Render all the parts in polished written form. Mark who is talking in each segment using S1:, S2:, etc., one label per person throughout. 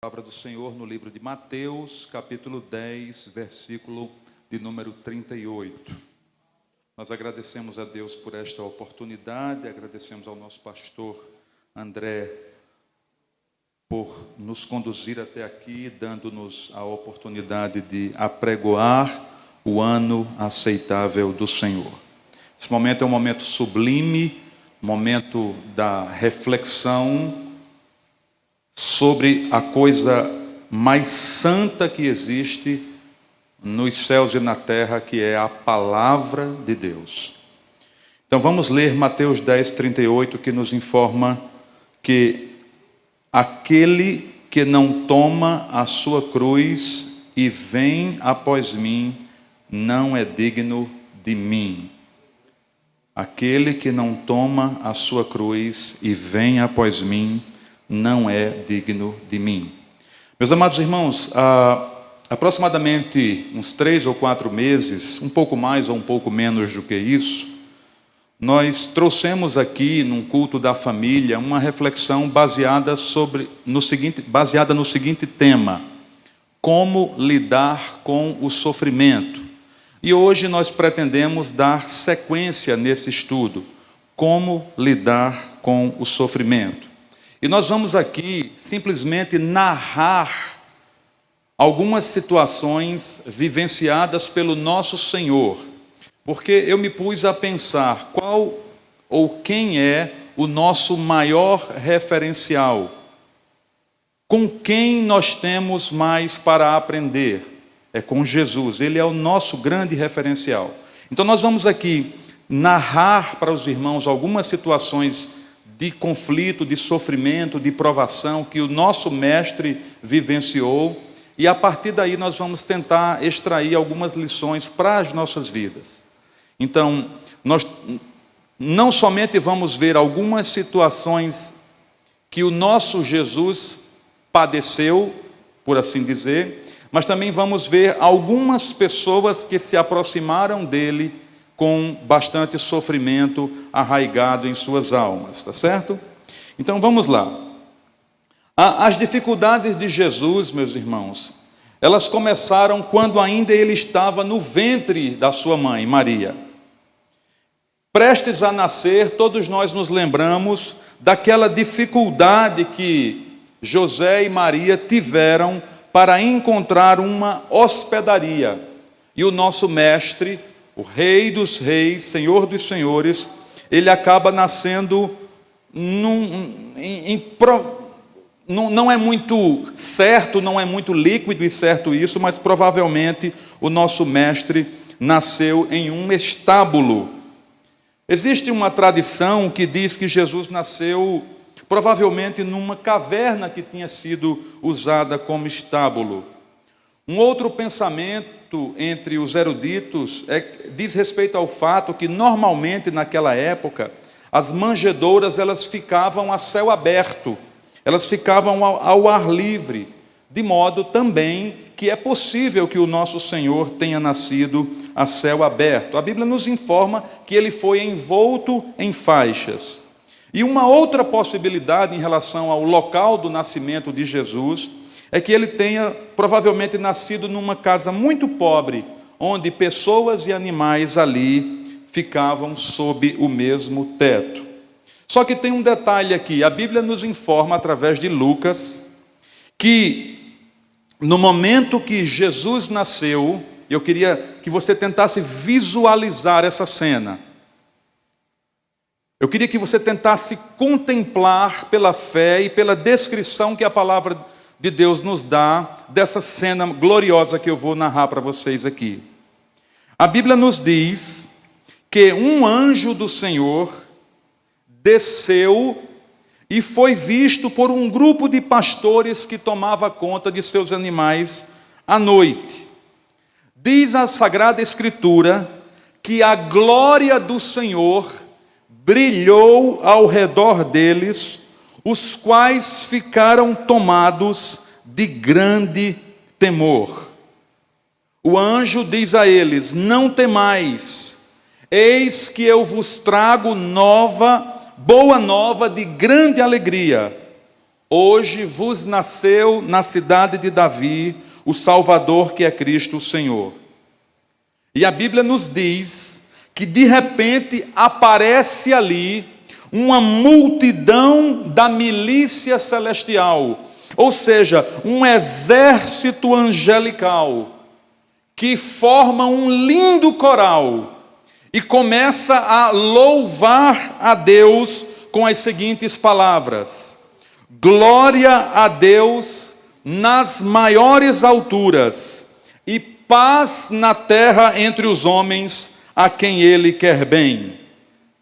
S1: Palavra do Senhor no livro de Mateus, capítulo 10, versículo de número 38. Nós agradecemos a Deus por esta oportunidade, agradecemos ao nosso pastor André por nos conduzir até aqui, dando-nos a oportunidade de apregoar o ano aceitável do Senhor. Esse momento é um momento sublime, momento da reflexão sobre a coisa mais santa que existe nos céus e na terra, que é a palavra de Deus. Então vamos ler Mateus 10, 38, que nos informa que aquele que não toma a sua cruz e vem após mim, não é digno de mim. Aquele que não toma a sua cruz e vem após mim, não é digno de mim. Meus amados irmãos, há aproximadamente uns 3 ou 4 meses, um pouco mais ou um pouco menos do que isso, nós trouxemos aqui, num culto da família, uma reflexão baseada no seguinte tema: como lidar com o sofrimento. E hoje nós pretendemos dar sequência nesse estudo, como lidar com o sofrimento. E nós vamos aqui simplesmente narrar algumas situações vivenciadas pelo nosso Senhor, porque eu me pus a pensar qual ou quem é o nosso maior referencial, com quem nós temos mais para aprender. É com Jesus, Ele é o nosso grande referencial. Então nós vamos aqui narrar para os irmãos algumas situações de conflito, de sofrimento, de provação que o nosso mestre vivenciou, e a partir daí nós vamos tentar extrair algumas lições para as nossas vidas. Então, nós não somente vamos ver algumas situações que o nosso Jesus padeceu, por assim dizer, mas também vamos ver algumas pessoas que se aproximaram dele com bastante sofrimento arraigado em suas almas, tá certo? Então vamos lá. As dificuldades de Jesus, meus irmãos, elas começaram quando ainda ele estava no ventre da sua mãe, Maria. Prestes a nascer, todos nós nos lembramos daquela dificuldade que José e Maria tiveram para encontrar uma hospedaria. E o nosso mestre, o Rei dos Reis, Senhor dos Senhores, ele acaba nascendo não é muito certo, não é muito líquido e certo isso, mas provavelmente o nosso mestre nasceu em um estábulo. Existe uma tradição que diz que Jesus nasceu provavelmente numa caverna que tinha sido usada como estábulo. Um outro pensamento entre os eruditos diz respeito ao fato que normalmente naquela época as manjedouras elas ficavam a céu aberto, elas ficavam ao ar livre, de modo também que é possível que o nosso Senhor tenha nascido a céu aberto. A Bíblia nos informa que ele foi envolto em faixas. E uma outra possibilidade em relação ao local do nascimento de Jesus é que ele tenha provavelmente nascido numa casa muito pobre, onde pessoas e animais ali ficavam sob o mesmo teto. Só que tem um detalhe aqui: a Bíblia nos informa através de Lucas que no momento que Jesus nasceu, eu queria que você tentasse visualizar essa cena. Eu queria que você tentasse contemplar pela fé e pela descrição que a palavra de Deus nos dá dessa cena gloriosa que eu vou narrar para vocês aqui. A Bíblia nos diz que um anjo do Senhor desceu e foi visto por um grupo de pastores que tomava conta de seus animais à noite. Diz a Sagrada Escritura que a glória do Senhor brilhou ao redor deles, os quais ficaram tomados de grande temor. O anjo diz a eles: não temais, eis que eu vos trago boa nova de grande alegria, Hoje vos nasceu na cidade de Davi o Salvador, que é Cristo o Senhor. E a Bíblia nos diz que de repente aparece ali uma multidão da milícia celestial, ou seja, um exército angelical, que forma um lindo coral e começa a louvar a Deus com as seguintes palavras: glória a Deus nas maiores alturas e paz na terra entre os homens a quem Ele quer bem.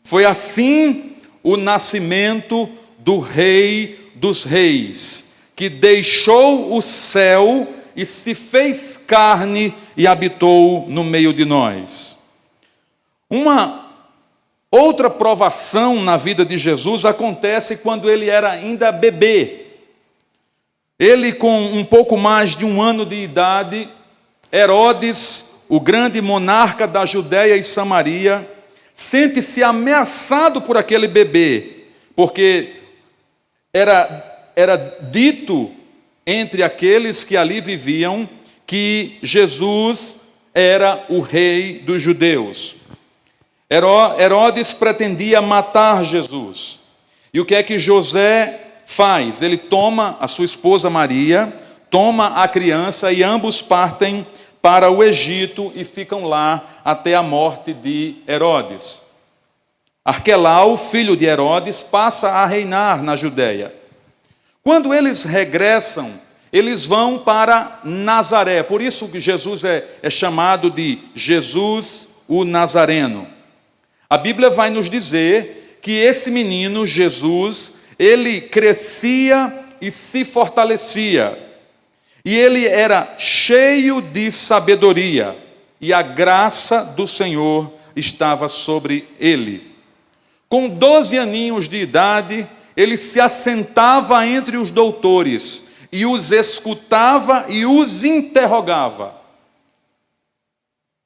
S1: Foi assim o nascimento do Rei dos Reis, que deixou o céu e se fez carne e habitou no meio de nós. Uma outra provação na vida de Jesus acontece quando ele era ainda bebê. Ele, com um pouco mais de 1 ano de idade, Herodes, o grande monarca da Judéia e Samaria, sente-se ameaçado por aquele bebê, porque era dito entre aqueles que ali viviam que Jesus era o rei dos judeus. Herodes pretendia matar Jesus. E o que é que José faz? Ele toma a sua esposa Maria, toma a criança e ambos partem para o Egito e ficam lá até a morte de Herodes. Arquelau, filho de Herodes, passa a reinar na Judéia. Quando eles regressam, eles vão para Nazaré. Por isso que Jesus é chamado de Jesus o Nazareno. A Bíblia vai nos dizer que esse menino, Jesus, ele crescia e se fortalecia. E ele era cheio de sabedoria. E a graça do Senhor estava sobre ele. Com 12 aninhos de idade, ele se assentava entre os doutores e os escutava e os interrogava.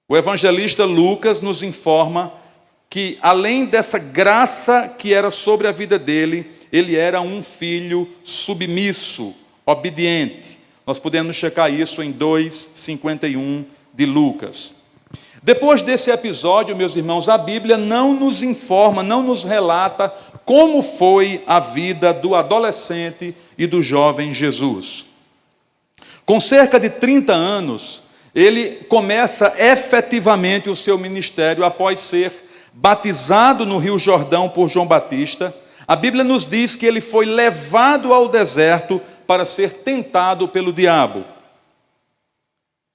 S1: O evangelista Lucas nos informa que, além dessa graça que era sobre a vida dele, ele era um filho submisso, obediente. Nós podemos checar isso em 2:51 de Lucas. Depois desse episódio, meus irmãos, a Bíblia não nos informa, não nos relata como foi a vida do adolescente e do jovem Jesus. Com cerca de 30 anos, ele começa efetivamente o seu ministério após ser batizado no Rio Jordão por João Batista. A Bíblia nos diz que ele foi levado ao deserto para ser tentado pelo diabo.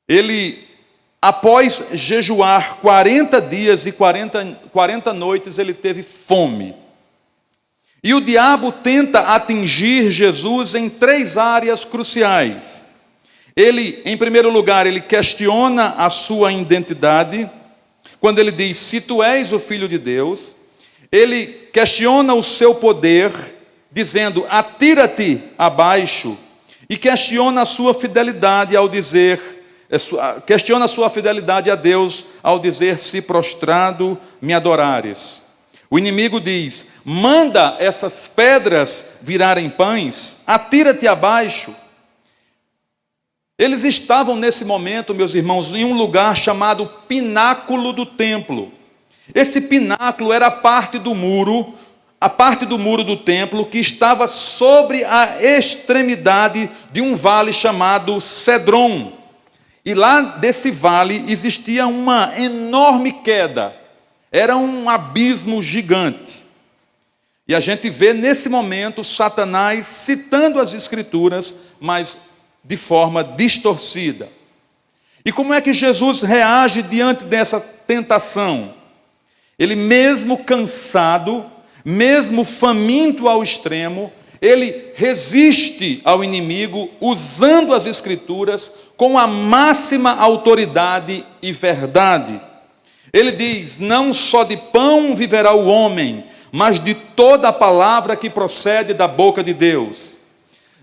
S1: Ele, após jejuar 40 dias e 40 noites, ele teve fome. E o diabo tenta atingir Jesus em 3 áreas cruciais. Ele, em primeiro lugar, ele questiona a sua identidade, quando ele diz: se tu és o Filho de Deus. Ele questiona o seu poder, dizendo: atira-te abaixo, e questiona a sua fidelidade ao dizer, questiona a sua fidelidade a Deus ao dizer: se prostrado me adorares. O inimigo diz: manda essas pedras virarem pães, atira-te abaixo. Eles estavam nesse momento, meus irmãos, em um lugar chamado Pináculo do Templo. Esse pináculo era a parte do muro do templo que estava sobre a extremidade de um vale chamado Cedron. E lá desse vale existia uma enorme queda. Era um abismo gigante. E a gente vê nesse momento Satanás citando as Escrituras, mas de forma distorcida. E como é que Jesus reage diante dessa tentação? Ele, mesmo cansado, mesmo faminto ao extremo, ele resiste ao inimigo usando as Escrituras com a máxima autoridade e verdade. Ele diz: não só de pão viverá o homem, mas de toda a palavra que procede da boca de Deus.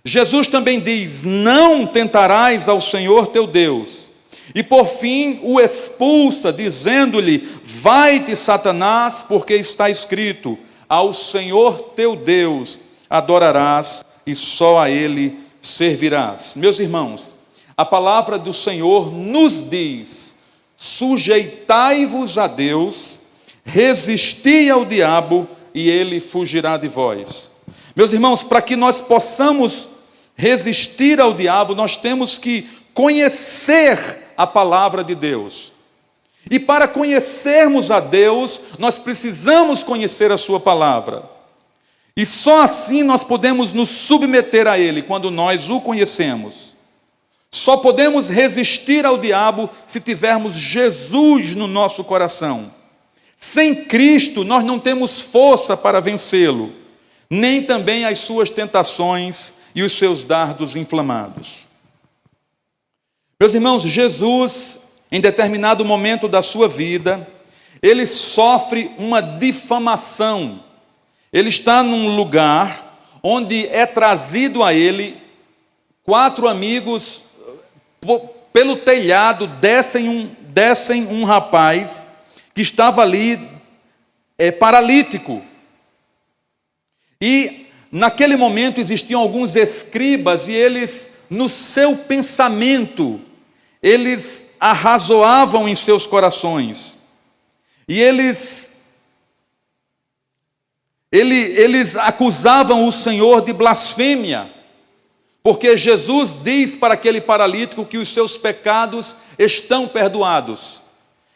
S1: Jesus também diz: não tentarás ao Senhor teu Deus. E por fim o expulsa, dizendo-lhe: vai-te, Satanás, porque está escrito: ao Senhor teu Deus adorarás e só a Ele servirás. Meus irmãos, a palavra do Senhor nos diz: sujeitai-vos a Deus, resisti ao diabo e ele fugirá de vós. Meus irmãos, para que nós possamos resistir ao diabo, nós temos que conhecer a palavra de Deus. E para conhecermos a Deus, nós precisamos conhecer a sua palavra. E só assim nós podemos nos submeter a Ele, quando nós o conhecemos. Só podemos resistir ao diabo se tivermos Jesus no nosso coração. Sem Cristo, nós não temos força para vencê-lo, nem também as suas tentações e os seus dardos inflamados. Meus irmãos, Jesus, em determinado momento da sua vida, ele sofre uma difamação. Ele está num lugar onde é trazido a ele 4 amigos, pelo telhado descem um rapaz que estava ali paralítico. E naquele momento existiam alguns escribas e eles, no seu pensamento, eles arrazoavam em seus corações. E eles acusavam o Senhor de blasfêmia, porque Jesus diz para aquele paralítico que os seus pecados estão perdoados.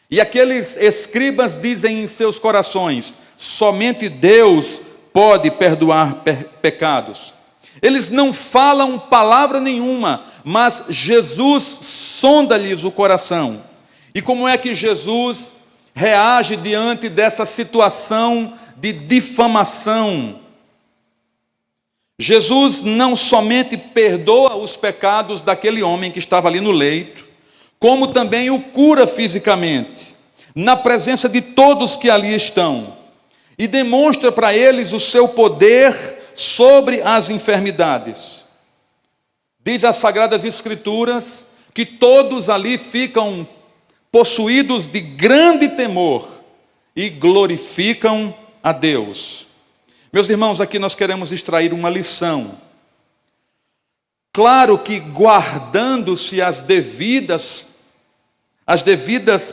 S1: E aqueles escribas dizem em seus corações: somente Deus pode perdoar pecados. Eles não falam palavra nenhuma, mas Jesus sonda-lhes o coração. E como é que Jesus reage diante dessa situação de difamação? Jesus não somente perdoa os pecados daquele homem que estava ali no leito, como também o cura fisicamente, na presença de todos que ali estão, e demonstra para eles o seu poder sobre as enfermidades. Diz as Sagradas Escrituras que todos ali ficam possuídos de grande temor e glorificam a Deus. Meus irmãos, aqui nós queremos extrair uma lição. Claro que guardando-se as devidas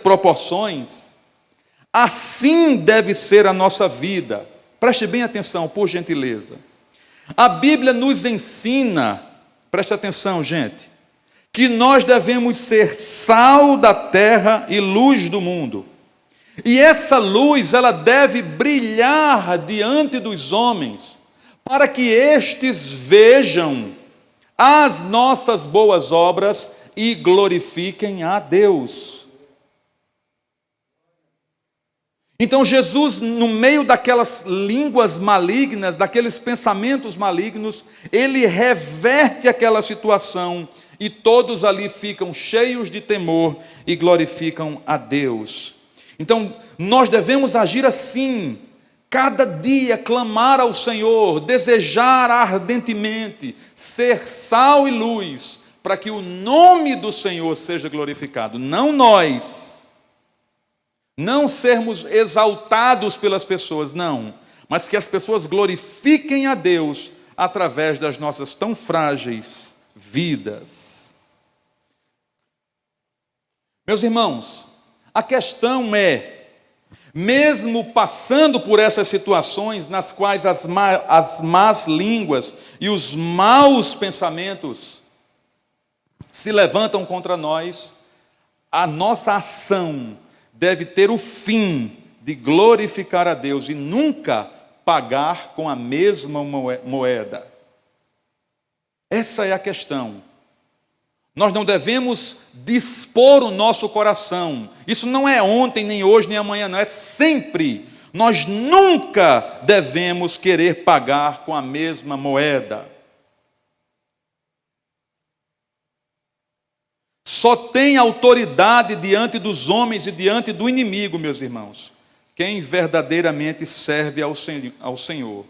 S1: proporções, assim deve ser a nossa vida. Preste bem atenção, por gentileza. A Bíblia nos ensina, preste atenção, gente, que nós devemos ser sal da terra e luz do mundo. E essa luz, ela deve brilhar diante dos homens, para que estes vejam as nossas boas obras e glorifiquem a Deus. Então Jesus, no meio daquelas línguas malignas, daqueles pensamentos malignos, ele reverte aquela situação e todos ali ficam cheios de temor e glorificam a Deus. Então, nós devemos agir assim, cada dia clamar ao Senhor, desejar ardentemente, ser sal e luz, para que o nome do Senhor seja glorificado, não nós, não sermos exaltados pelas pessoas, não, mas que as pessoas glorifiquem a Deus através das nossas tão frágeis vidas. Meus irmãos, a questão é, mesmo passando por essas situações nas quais as más línguas e os maus pensamentos se levantam contra nós, a nossa ação deve ter o fim de glorificar a Deus e nunca pagar com a mesma moeda. Essa é a questão. Nós não devemos dispor o nosso coração. Isso não é ontem, nem hoje, nem amanhã, não. É sempre. Nós nunca devemos querer pagar com a mesma moeda. Só tem autoridade diante dos homens e diante do inimigo, meus irmãos, quem verdadeiramente serve ao Senhor.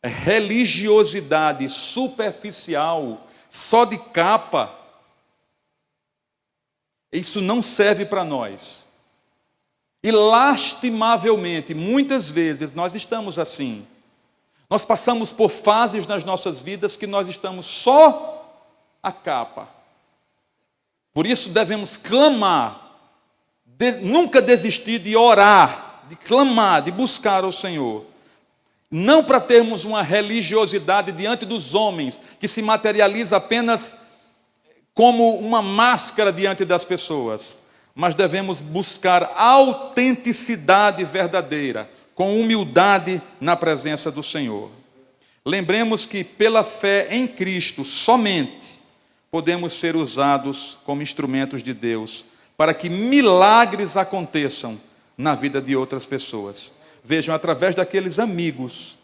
S1: Religiosidade superficial, só de capa, isso não serve para nós. E lastimavelmente, muitas vezes nós estamos assim. Nós passamos por fases nas nossas vidas que nós estamos só a capa. Por isso devemos clamar, nunca desistir de orar, de clamar, de buscar ao Senhor. Não para termos uma religiosidade diante dos homens, que se materializa apenas como uma máscara diante das pessoas, mas devemos buscar autenticidade verdadeira, com humildade na presença do Senhor. Lembremos que pela fé em Cristo somente podemos ser usados como instrumentos de Deus para que milagres aconteçam na vida de outras pessoas. Vejam, através daqueles amigos,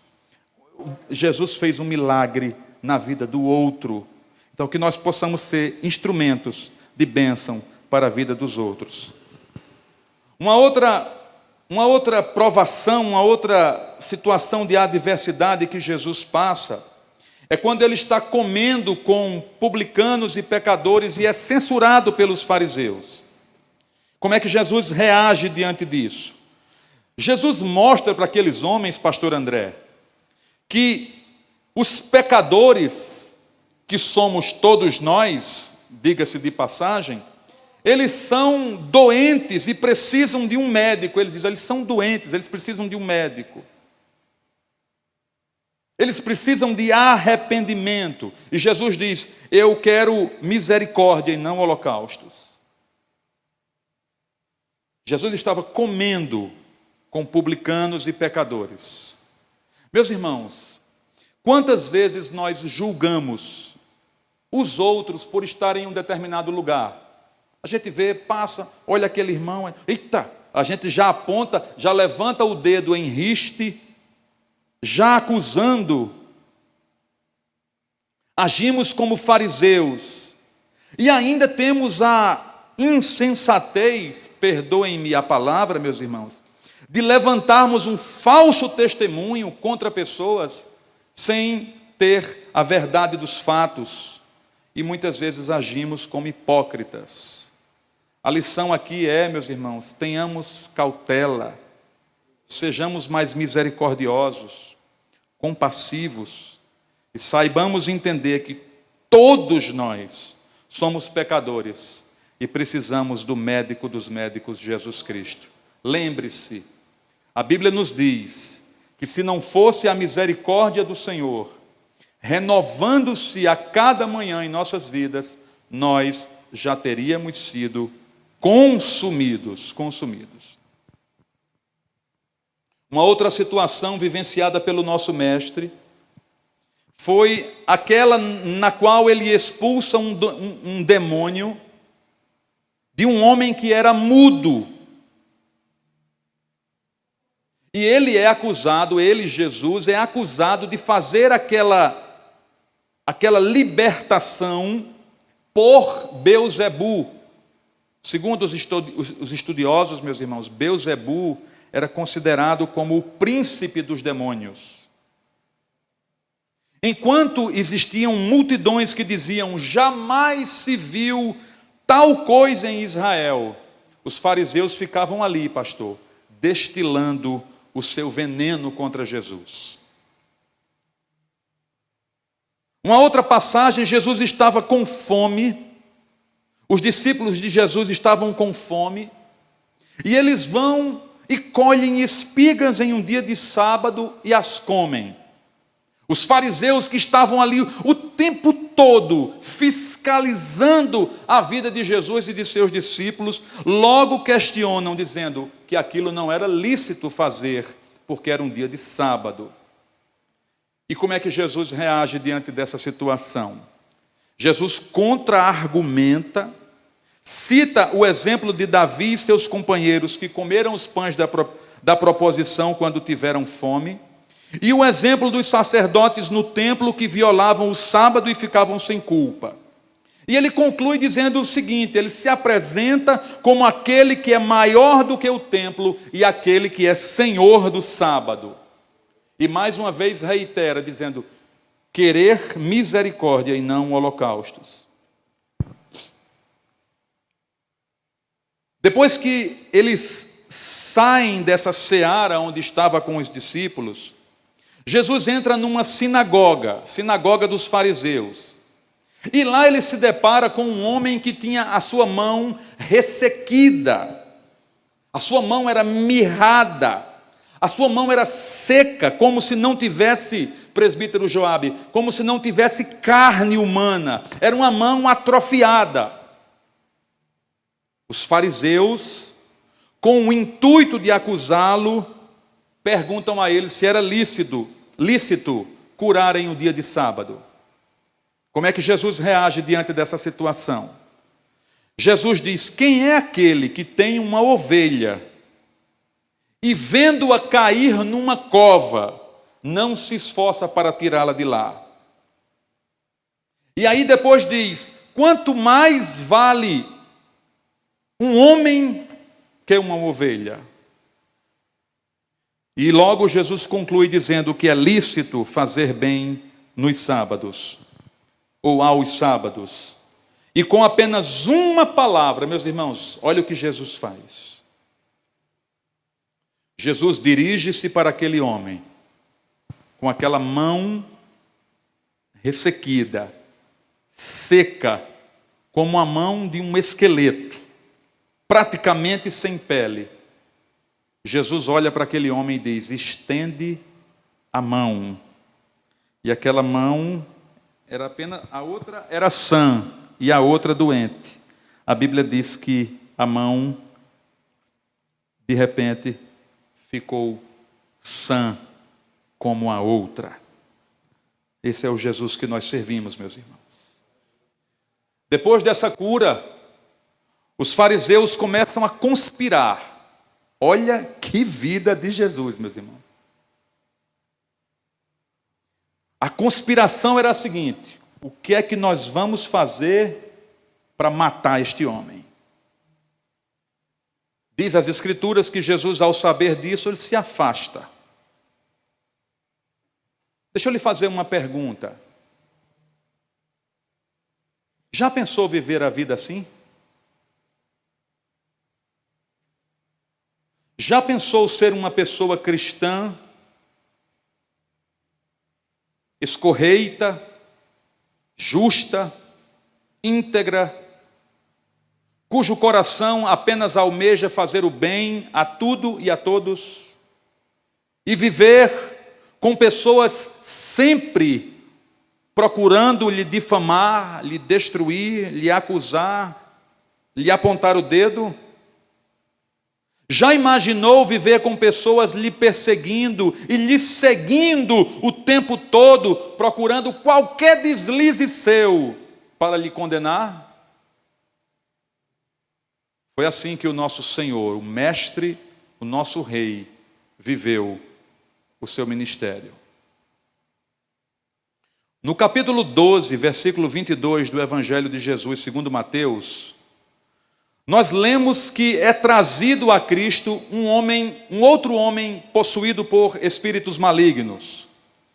S1: Jesus fez um milagre na vida do outro. Então, que nós possamos ser instrumentos de bênção para a vida dos outros. Uma outra provação, uma outra situação de adversidade que Jesus passa, é quando ele está comendo com publicanos e pecadores e é censurado pelos fariseus. Como é que Jesus reage diante disso? Jesus mostra para aqueles homens, pastor André, que os pecadores, que somos todos nós, diga-se de passagem, eles são doentes e precisam de um médico. Ele diz, eles são doentes, eles precisam de um médico. Eles precisam de arrependimento. E Jesus diz, eu quero misericórdia e não holocaustos. Jesus estava comendo com publicanos e pecadores. Meus irmãos, quantas vezes nós julgamos os outros por estarem em um determinado lugar? A gente vê, passa, olha aquele irmão, eita, a gente já aponta, já levanta o dedo em riste, já acusando. Agimos como fariseus e ainda temos a insensatez, perdoem-me a palavra, meus irmãos, de levantarmos um falso testemunho contra pessoas sem ter a verdade dos fatos, e muitas vezes agimos como hipócritas. A lição aqui é, meus irmãos, tenhamos cautela, sejamos mais misericordiosos, compassivos, e saibamos entender que todos nós somos pecadores e precisamos do médico dos médicos, Jesus Cristo. Lembre-se, a Bíblia nos diz que se não fosse a misericórdia do Senhor, renovando-se a cada manhã em nossas vidas, nós já teríamos sido consumidos. Uma outra situação vivenciada pelo nosso mestre foi aquela na qual ele expulsa um demônio de um homem que era mudo. E ele é acusado, Jesus, é acusado de fazer aquela libertação por Beelzebu. Segundo os estudiosos, meus irmãos, Beelzebu era considerado como o príncipe dos demônios. Enquanto existiam multidões que diziam, jamais se viu tal coisa em Israel, os fariseus ficavam ali, pastor, destilando o seu veneno contra Jesus. Uma outra passagem, Jesus estava com fome, os discípulos de Jesus estavam com fome, e eles vão e colhem espigas em um dia de sábado e as comem. Os fariseus que estavam ali o tempo todo fiscalizando a vida de Jesus e de seus discípulos, logo questionam, dizendo que aquilo não era lícito fazer, porque era um dia de sábado. E como é que Jesus reage diante dessa situação? Jesus contra-argumenta, cita o exemplo de Davi e seus companheiros que comeram os pães da proposição quando tiveram fome, e o exemplo dos sacerdotes no templo que violavam o sábado e ficavam sem culpa. E ele conclui dizendo o seguinte, ele se apresenta como aquele que é maior do que o templo e aquele que é senhor do sábado. E mais uma vez reitera, dizendo, querer misericórdia e não holocaustos. Depois que eles saem dessa seara onde estava com os discípulos, Jesus entra numa sinagoga dos fariseus. E lá ele se depara com um homem que tinha a sua mão ressequida. A sua mão era mirrada. A sua mão era seca, como se não tivesse, presbítero Joabe, como se não tivesse carne humana. Era uma mão atrofiada. Os fariseus, com o intuito de acusá-lo, perguntam a ele se era lícito curar em um dia de sábado. Como é que Jesus reage diante dessa situação? Jesus diz: quem é aquele que tem uma ovelha e vendo-a cair numa cova, não se esforça para tirá-la de lá? E aí depois diz: quanto mais vale um homem que uma ovelha? E logo Jesus conclui dizendo que é lícito fazer bem nos sábados, ou aos sábados. E com apenas uma palavra, meus irmãos, olha o que Jesus faz. Jesus dirige-se para aquele homem, com aquela mão ressequida, seca, como a mão de um esqueleto, praticamente sem pele. Jesus olha para aquele homem e diz: estende a mão. E aquela mão era apenas, a outra era sã e a outra doente. A Bíblia diz que a mão, de repente, ficou sã como a outra. Esse é o Jesus que nós servimos, meus irmãos. Depois dessa cura, os fariseus começam a conspirar. Olha que vida de Jesus, meus irmãos. A conspiração era a seguinte: o que é que nós vamos fazer para matar este homem? Diz as Escrituras que Jesus, ao saber disso, ele se afasta. Deixa eu lhe fazer uma pergunta. Já pensou viver a vida assim? Já pensou ser uma pessoa cristã, escorreita, justa, íntegra, cujo coração apenas almeja fazer o bem a tudo e a todos, e viver com pessoas sempre procurando lhe difamar, lhe destruir, lhe acusar, lhe apontar o dedo? Já imaginou viver com pessoas lhe perseguindo e lhe seguindo o tempo todo, procurando qualquer deslize seu para lhe condenar? Foi assim que o nosso Senhor, o Mestre, o nosso Rei, viveu o seu ministério. No capítulo 12, versículo 22 do Evangelho de Jesus, segundo Mateus, nós lemos que é trazido a Cristo um outro homem possuído por espíritos malignos.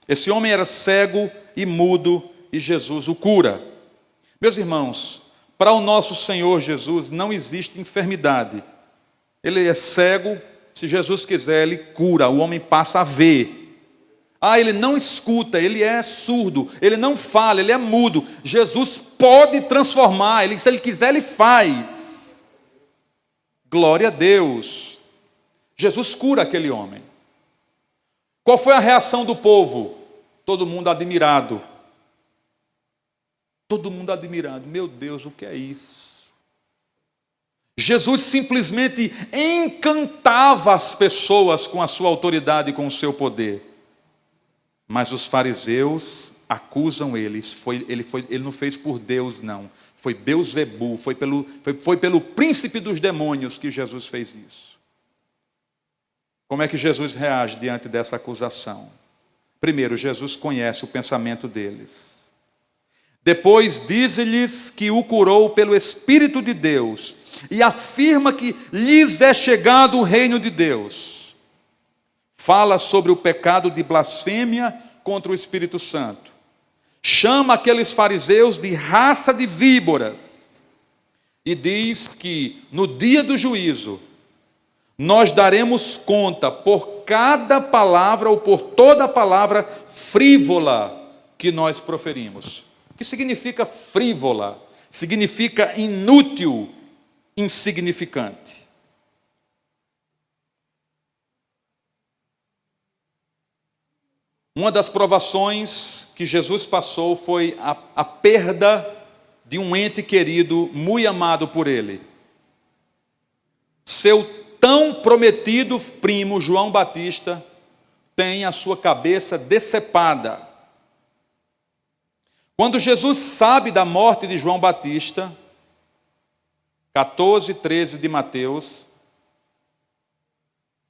S1: Esse homem era cego e mudo e Jesus o cura. Meus irmãos, para o nosso Senhor Jesus não existe enfermidade. Ele é cego, se Jesus quiser ele cura, o homem passa a ver. Ele não escuta, ele é surdo, ele não fala, ele é mudo. Jesus pode transformar, se ele quiser ele faz. Glória a Deus. Jesus cura aquele homem. Qual foi a reação do povo? Todo mundo admirado. Todo mundo admirado. Meu Deus, o que é isso? Jesus simplesmente encantava as pessoas com a sua autoridade e com o seu poder. Mas os fariseus acusam ele. Ele não fez por Deus, não. Foi Belzebu, foi pelo príncipe dos demônios que Jesus fez isso. Como é que Jesus reage diante dessa acusação? Primeiro, Jesus conhece o pensamento deles. Depois, diz-lhes que o curou pelo Espírito de Deus e afirma que lhes é chegado o reino de Deus. Fala sobre o pecado de blasfêmia contra o Espírito Santo. Chama aqueles fariseus de raça de víboras e diz que no dia do juízo, nós daremos conta por cada palavra ou por toda palavra frívola que nós proferimos. O que significa frívola? Significa inútil, insignificante. Uma das provações que Jesus passou foi a perda de um ente querido, muito amado por ele. Seu tão prometido primo, João Batista, tem a sua cabeça decepada. Quando Jesus sabe da morte de João Batista, 14, 13 de Mateus,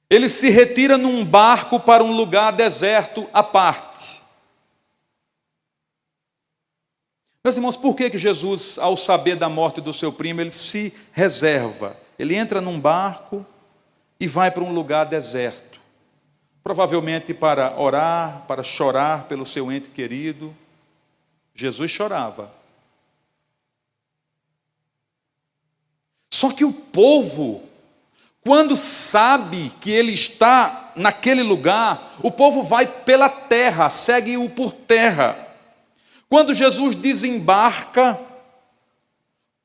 S1: ele se retira num barco para um lugar deserto à parte. Meus irmãos, por que Jesus, ao saber da morte do seu primo, ele se reserva? Ele entra num barco e vai para um lugar deserto. Provavelmente para orar, para chorar pelo seu ente querido. Jesus chorava. Só que o povo, quando sabe que ele está naquele lugar, o povo vai pela terra, segue-o por terra. Quando Jesus desembarca,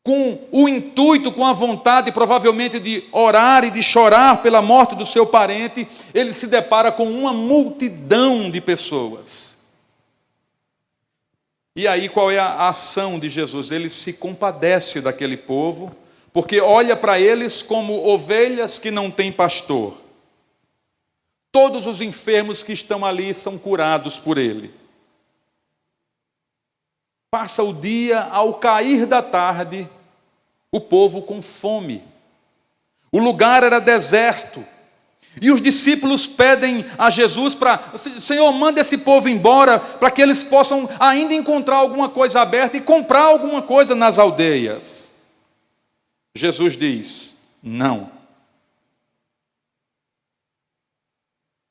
S1: com o intuito, com a vontade, provavelmente, de orar e de chorar pela morte do seu parente, ele se depara com uma multidão de pessoas. E aí, qual é a ação de Jesus? Ele se compadece daquele povo, porque olha para eles como ovelhas que não têm pastor. Todos os enfermos que estão ali são curados por ele. Passa o dia, ao cair da tarde, o povo com fome. O lugar era deserto. E os discípulos pedem a Jesus para: Senhor, manda esse povo embora, para que eles possam ainda encontrar alguma coisa aberta e comprar alguma coisa nas aldeias. Jesus diz: não.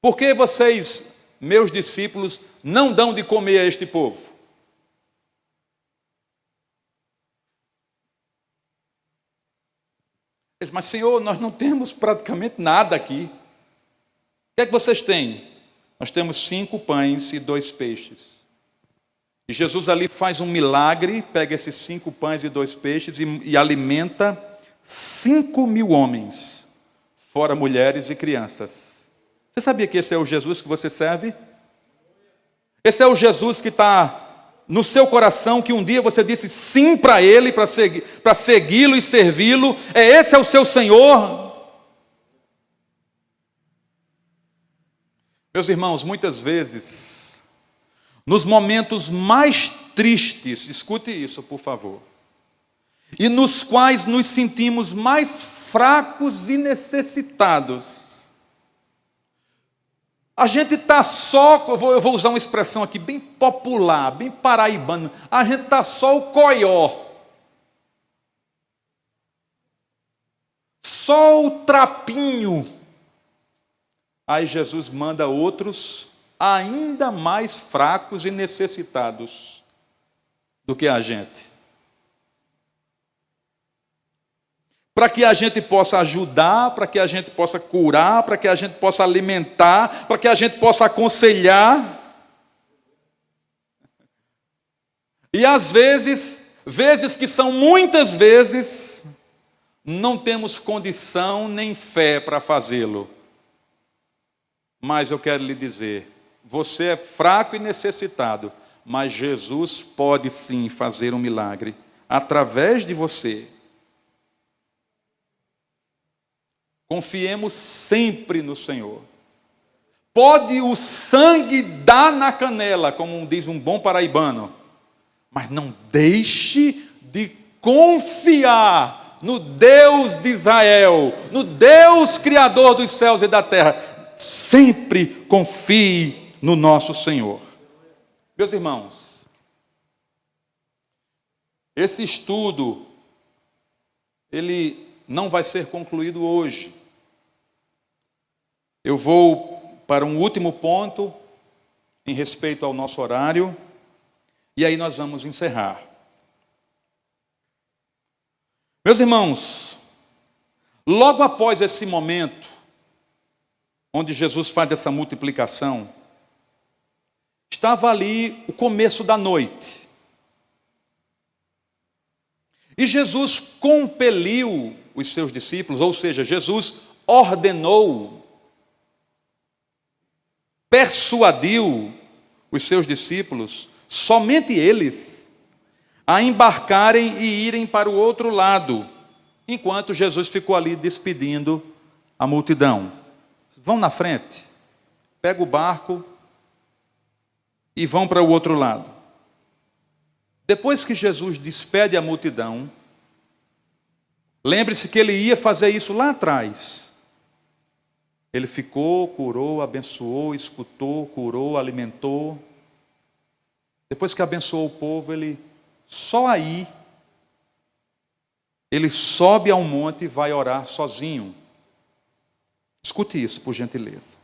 S1: Por que vocês, meus discípulos, não dão de comer a este povo? Eles: mas Senhor, nós não temos praticamente nada aqui. O que é que vocês têm? Nós temos 5 pães e 2 peixes. E Jesus ali faz um milagre, pega esses 5 pães e 2 peixes e alimenta 5.000 homens, fora mulheres e crianças. Você sabia que esse é o Jesus que você serve? Esse é o Jesus que está no seu coração, que um dia você disse sim para Ele, para segui-lo e servi-lo. Esse é o seu Senhor. Meus irmãos, muitas vezes, nos momentos mais tristes, escute isso, por favor, e nos quais nos sentimos mais fracos e necessitados, a gente está só, eu vou usar uma expressão aqui bem popular, bem paraibana, a gente está só o coió, só o trapinho. Aí Jesus manda outros ainda mais fracos e necessitados do que a gente, para que a gente possa ajudar, para que a gente possa curar, para que a gente possa alimentar, para que a gente possa aconselhar. E às vezes que são muitas vezes, não temos condição nem fé para fazê-lo. Mas eu quero lhe dizer, você é fraco e necessitado, mas Jesus pode sim fazer um milagre através de você. Confiemos sempre no Senhor. Pode o sangue dar na canela, como diz um bom paraibano, mas não deixe de confiar no Deus de Israel, no Deus Criador dos céus e da terra. Sempre confie no nosso Senhor. Meus irmãos, esse estudo, ele não vai ser concluído hoje. Eu vou para um último ponto, em respeito ao nosso horário, e aí nós vamos encerrar. Meus irmãos, logo após esse momento, onde Jesus faz essa multiplicação, estava ali o começo da noite. E Jesus compeliu os seus discípulos, ou seja, Jesus ordenou, persuadiu os seus discípulos, somente eles, a embarcarem e irem para o outro lado, enquanto Jesus ficou ali despedindo a multidão. Vão na frente, pega o barco e vão para o outro lado. Depois que Jesus despede a multidão, lembre-se que ele ia fazer isso lá atrás. Ele ficou, curou, abençoou, escutou, curou, alimentou. Depois que abençoou o povo, só aí, ele sobe ao monte e vai orar sozinho. Escute isso, por gentileza.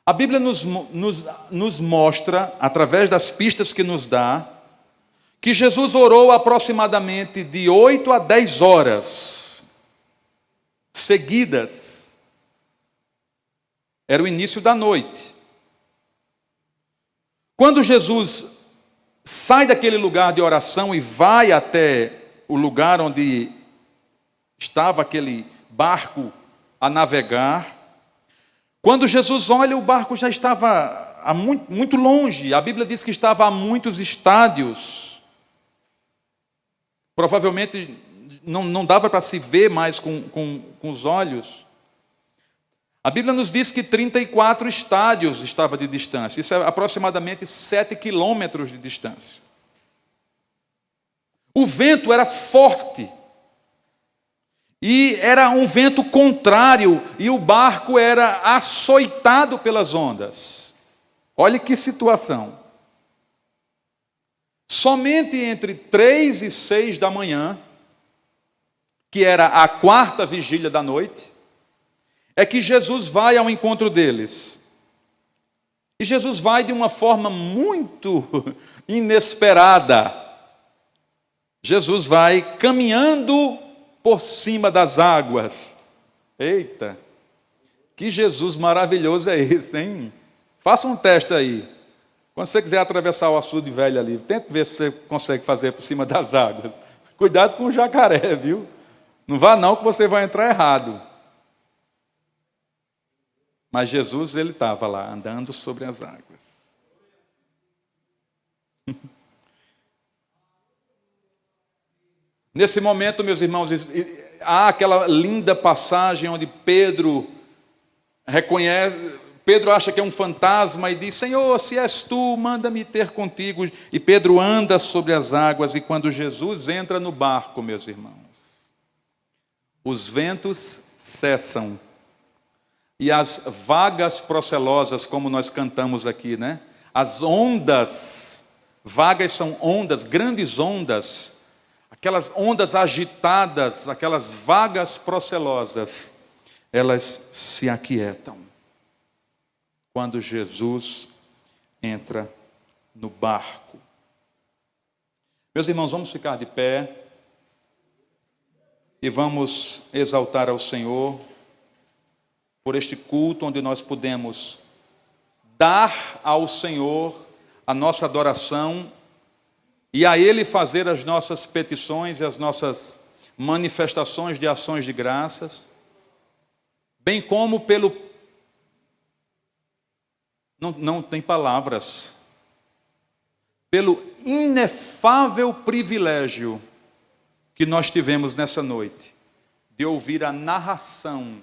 S1: A Bíblia nos mostra, através das pistas que nos dá, que Jesus orou aproximadamente de 8 a 10 horas seguidas. Era o início da noite. Quando Jesus sai daquele lugar de oração e vai até o lugar onde estava aquele barco a navegar, quando Jesus olha, o barco já estava muito longe. A Bíblia diz que estava a muitos estádios. Provavelmente não dava para se ver mais com os olhos. A Bíblia nos diz que 34 estádios estava de distância. Isso é aproximadamente 7 quilômetros de distância. O vento era forte. E era um vento contrário, e o barco era açoitado pelas ondas. Olha que situação. Somente entre 3 e 6 da manhã, que era a 4ª vigília da noite, é que Jesus vai ao encontro deles. E Jesus vai de uma forma muito inesperada. Jesus vai caminhando por cima das águas. Eita, que Jesus maravilhoso é esse, hein? Faça um teste aí. Quando você quiser atravessar o açude velho ali, tente ver se você consegue fazer por cima das águas. Cuidado com o jacaré, viu? Não vá não, que você vai entrar errado. Mas Jesus, ele estava lá, andando sobre as águas. Nesse momento, meus irmãos, há aquela linda passagem onde Pedro acha que é um fantasma e diz: Senhor, se és tu, manda-me ter contigo. E Pedro anda sobre as águas, e quando Jesus entra no barco, meus irmãos, os ventos cessam. E as vagas procelosas, como nós cantamos aqui, né? As ondas, vagas são ondas, grandes ondas, aquelas ondas agitadas, aquelas vagas procelosas, elas se aquietam quando Jesus entra no barco. Meus irmãos, vamos ficar de pé e vamos exaltar ao Senhor por este culto onde nós podemos dar ao Senhor a nossa adoração e a Ele fazer as nossas petições e as nossas manifestações de ações de graças, bem como não tem palavras, pelo inefável privilégio que nós tivemos nessa noite, de ouvir a narração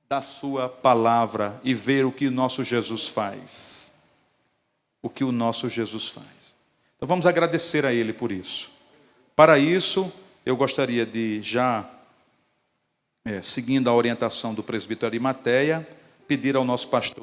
S1: da sua palavra e ver o que o nosso Jesus faz. O que o nosso Jesus faz. Então vamos agradecer a Ele por isso. Para isso, eu gostaria de já, seguindo a orientação do presbítero Arimateia, pedir ao nosso pastor